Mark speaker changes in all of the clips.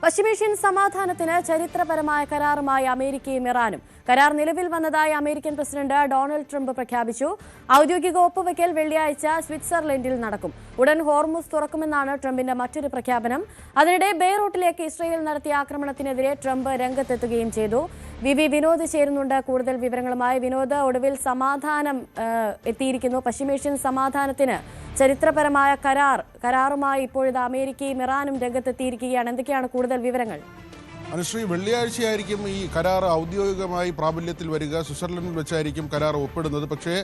Speaker 1: പശ്ചിമേഷ്യൻ സമാധാനത്തിന് ചരിത്രപരമായ കരാറുമായി അമേരിക്കയും ഇറാനും. കരാർ നിലവിൽ വന്നതായി അമേരിക്കൻ പ്രസിഡന്റ് ഡൊണാൾഡ് ട്രംപ് പ്രഖ്യാപിച്ചു. ഔദ്യോഗിക ഒപ്പുവയ്ക്കൽ വെള്ളിയാഴ്ച സ്വിറ്റ്സർലൻഡിൽ നടക്കും. ഉടൻ ഹോർമുസ് തുറക്കുമെന്നാണ് ട്രംപിന്റെ മറ്റൊരു പ്രഖ്യാപനം. അതിനിടെ ബെയ്റൂട്ടിലേക്ക് ഇസ്രയേൽ നടത്തിയ ആക്രമണത്തിനെതിരെ ട്രംപ് രംഗത്തെത്തുകയും ചെയ്തു. വിനോദ് ചേരുന്നുണ്ട് കൂടുതൽ വിവരങ്ങളുമായി. വിനോദ്, ഒടുവിൽ സമാധാനം എത്തിയിരിക്കുന്നു. പശ്ചിമേഷ്യൻ സമാധാനത്തിന് ചരിത്രപരമായ കരാറുമായി ഇപ്പോഴിത് അമേരിക്കയും ഇറാനും രംഗത്തെത്തിയിരിക്കുകയാണ്. എന്തൊക്കെയാണ് കൂടുതൽ വിവരങ്ങൾ?
Speaker 2: അനുശ്രീ, വെള്ളിയാഴ്ചയായിരിക്കും ഈ കരാർ ഔദ്യോഗികമായി പ്രാബല്യത്തിൽ വരിക. സ്വിറ്റ്സർലൻഡിൽ വെച്ചായിരിക്കും കരാർ ഒപ്പിടുന്നത്. പക്ഷേ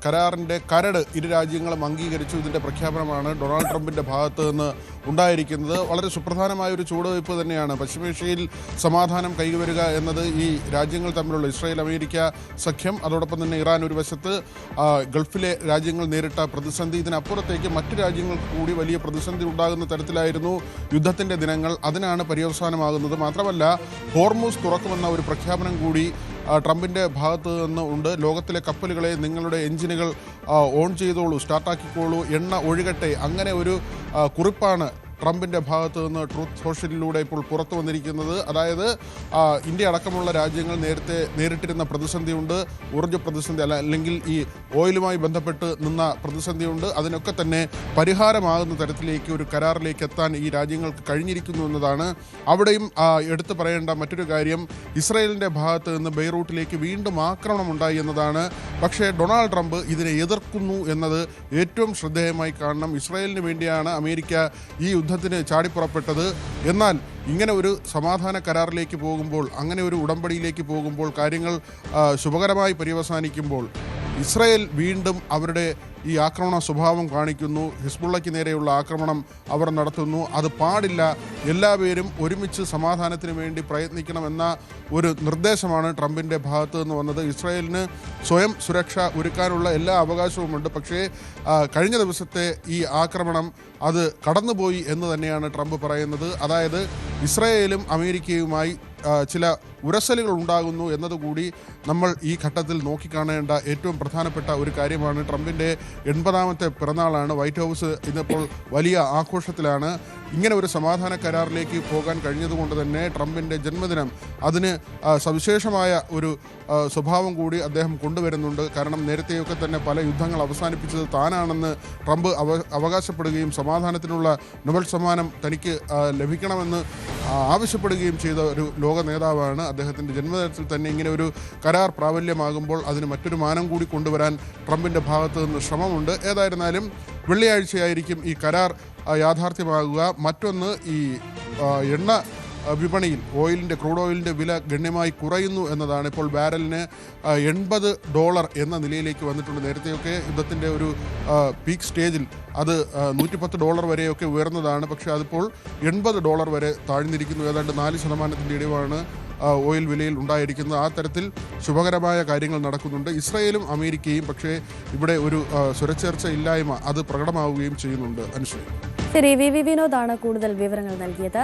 Speaker 2: കരാറിൻ്റെ കരട് ഇരു രാജ്യങ്ങളും അംഗീകരിച്ചു. ഇതിൻ്റെ പ്രഖ്യാപനമാണ് ഡൊണാൾഡ് ട്രംപിൻ്റെ ഭാഗത്ത് നിന്ന് ഉണ്ടായിരിക്കുന്നത്. വളരെ സുപ്രധാനമായ ഒരു ചുവടുവയ്പ് തന്നെയാണ്. പശ്ചിമേഷ്യയിൽ സമാധാനം കൈവരുക എന്നത് ഈ രാജ്യങ്ങൾ തമ്മിലുള്ള ഇസ്രായേൽ അമേരിക്ക സഖ്യം, അതോടൊപ്പം തന്നെ ഇറാൻ ഒരു വശത്ത്, ഗൾഫിലെ രാജ്യങ്ങൾ നേരിട്ട പ്രതിസന്ധി, ഇതിനപ്പുറത്തേക്ക് മറ്റു രാജ്യങ്ങൾക്ക് കൂടി വലിയ പ്രതിസന്ധി ഉണ്ടാകുന്ന തരത്തിലായിരുന്നു യുദ്ധത്തിൻ്റെ ദിനങ്ങൾ. അതിനാണ് പര്യവസാനമാകുന്നത്. മാത്രമല്ല, ഹോർമുസ് തുറക്കുമെന്ന ഒരു പ്രഖ്യാപനം കൂടി ട്രംപിൻ്റെ ഭാഗത്ത് നിന്ന് ഉണ്ട്. ലോകത്തിലെ കപ്പലുകളെ നിങ്ങളുടെ എഞ്ചിനുകൾ ഓൺ ചെയ്തോളൂ, സ്റ്റാർട്ടാക്കിക്കോളൂ, എണ്ണ ഒഴുകട്ടെ, അങ്ങനെ ഒരു കുറിപ്പാണ് ട്രംപിൻ്റെ ഭാഗത്ത് നിന്ന് ട്രൂത്ത് സോഷ്യലിലൂടെ ഇപ്പോൾ പുറത്തു വന്നിരിക്കുന്നത്. അതായത് ഇന്ത്യ അടക്കമുള്ള രാജ്യങ്ങൾ നേരത്തെ നേരിട്ടിരുന്ന പ്രതിസന്ധിയുണ്ട്, ഊർജ്ജ പ്രതിസന്ധി അല്ലെങ്കിൽ ഈ ഓയിലുമായി ബന്ധപ്പെട്ട് നിന്ന പ്രതിസന്ധിയുണ്ട്. അതിനൊക്കെ തന്നെ പരിഹാരമാകുന്ന തരത്തിലേക്ക് ഒരു കരാറിലേക്ക് എത്താൻ ഈ രാജ്യങ്ങൾക്ക് കഴിഞ്ഞിരിക്കുന്നു എന്നതാണ്. അവിടെയും എടുത്തു പറയേണ്ട മറ്റൊരു കാര്യം, ഇസ്രായേലിൻ്റെ ഭാഗത്ത് നിന്ന് ബെയ്റൂട്ടിലേക്ക് വീണ്ടും ആക്രമണമുണ്ടായി എന്നതാണ്. പക്ഷേ ഡൊണാൾഡ് ട്രംപ് ഇതിനെ എതിർക്കുന്നു എന്നത് ഏറ്റവും ശ്രദ്ധേയമായി കാണണം. ഇസ്രായേലിന് വേണ്ടിയാണ് അമേരിക്ക ഈ യുദ്ധത്തിന് ചാടിപ്പുറപ്പെട്ടത്. എന്നാൽ ഇങ്ങനെ ഒരു സമാധാന കരാറിലേക്ക് പോകുമ്പോൾ, അങ്ങനെ ഒരു ഉടമ്പടിയിലേക്ക് പോകുമ്പോൾ, കാര്യങ്ങൾ ശുഭകരമായി പര്യവസാനിക്കുമ്പോൾ ഇസ്രായേൽ വീണ്ടും അവരുടെ ഈ ആക്രമണ സ്വഭാവം കാണിക്കുന്നു. ഹിസ്ബുള്ളയ്ക്ക് നേരെയുള്ള ആക്രമണം അവർ നടത്തുന്നു. അത് പാടില്ല. എല്ലാവരും ഒരുമിച്ച് സമാധാനത്തിന് വേണ്ടി പ്രയത്നിക്കണമെന്ന ഒരു നിർദ്ദേശമാണ് ട്രംപിൻ്റെ ഭാഗത്ത് നിന്ന് വന്നത്. ഇസ്രായേലിന് സ്വയം സുരക്ഷ ഒരുക്കാനുള്ള എല്ലാ അവകാശവുമുണ്ട്. പക്ഷേ കഴിഞ്ഞ ദിവസത്തെ ഈ ആക്രമണം അത് കടന്നുപോയി എന്ന് തന്നെയാണ് ട്രംപ് പറയുന്നത്. അതായത് ഇസ്രായേലും അമേരിക്കയുമായി ചില ഉരസലുകൾ ഉണ്ടാകുന്നു എന്നതുകൂടി നമ്മൾ ഈ ഘട്ടത്തിൽ നോക്കിക്കാണേണ്ട ഏറ്റവും പ്രധാനപ്പെട്ട ഒരു കാര്യമാണ്. ട്രംപിൻ്റെ 80ാമത്തെ പിറന്നാളാണ്. വൈറ്റ് ഹൗസ് ഇന്നിപ്പോൾ വലിയ ആഘോഷത്തിലാണ്. ഇങ്ങനെ ഒരു സമാധാന കരാറിലേക്ക് പോകാൻ കഴിഞ്ഞതുകൊണ്ട് തന്നെ ട്രംപിൻ്റെ ജന്മദിനം അതിന് സവിശേഷമായ ഒരു സ്വഭാവം കൂടി അദ്ദേഹം കൊണ്ടുവരുന്നുണ്ട്. കാരണം നേരത്തെയൊക്കെ തന്നെ പല യുദ്ധങ്ങൾ അവസാനിപ്പിച്ചത് താനാണെന്ന് ട്രംപ് അവകാശപ്പെടുകയും സമാധാനത്തിനുള്ള നൊബേൽ സമ്മാനം തനിക്ക് ലഭിക്കണമെന്ന് ആവശ്യപ്പെടുകയും ചെയ്ത ഒരു ലോക നേതാവാണ്. അദ്ദേഹത്തിൻ്റെ ജന്മദിനത്തിൽ തന്നെ ഇങ്ങനെ ഒരു കരാർ പ്രാബല്യമാകുമ്പോൾ അതിന് മറ്റൊരു മാനം കൂടി കൊണ്ടുവരാൻ ട്രംപിൻ്റെ ഭാഗത്ത് നിന്ന് ശ്രമമുണ്ട്. ഏതായിരുന്നാലും വെള്ളിയാഴ്ചയായിരിക്കും ഈ കരാർ യാഥാർത്ഥ്യമാകുക. മറ്റൊന്ന്, ഈ എണ്ണ വിപണിയിൽ ക്രൂഡ് ഓയിലിൻ്റെ വില ഗണ്യമായി കുറയുന്നു എന്നതാണ്. ഇപ്പോൾ ബാരലിന് $80 എന്ന നിലയിലേക്ക് വന്നിട്ടുണ്ട്. നേരത്തെയൊക്കെ യുദ്ധത്തിൻ്റെ ഒരു പീക്ക് സ്റ്റേജിൽ അത് $110 വരെയൊക്കെ ഉയർന്നതാണ്. പക്ഷേ അതിപ്പോൾ $80 വരെ താഴ്ന്നിരിക്കുന്നു. ഏതാണ്ട് 4% ഇടിവാണ് ഓയിൽ വിലയിൽ ഉണ്ടായിരിക്കുന്നത്. ആ തരത്തിൽ ശുഭകരമായ കാര്യങ്ങൾ നടക്കുന്നുണ്ട് ഇസ്രായേലും അമേരിക്കയും. പക്ഷേ ഇവിടെ ഒരു സ്വരച്ചേർച്ച ഇല്ലായ്മ അത് പ്രകടമാവുകയും ചെയ്യുന്നുണ്ട്. അനുശ്രീ,
Speaker 1: ശരി, വിനോദാണ് കൂടുതൽ വിവരങ്ങൾ നൽകിയത്.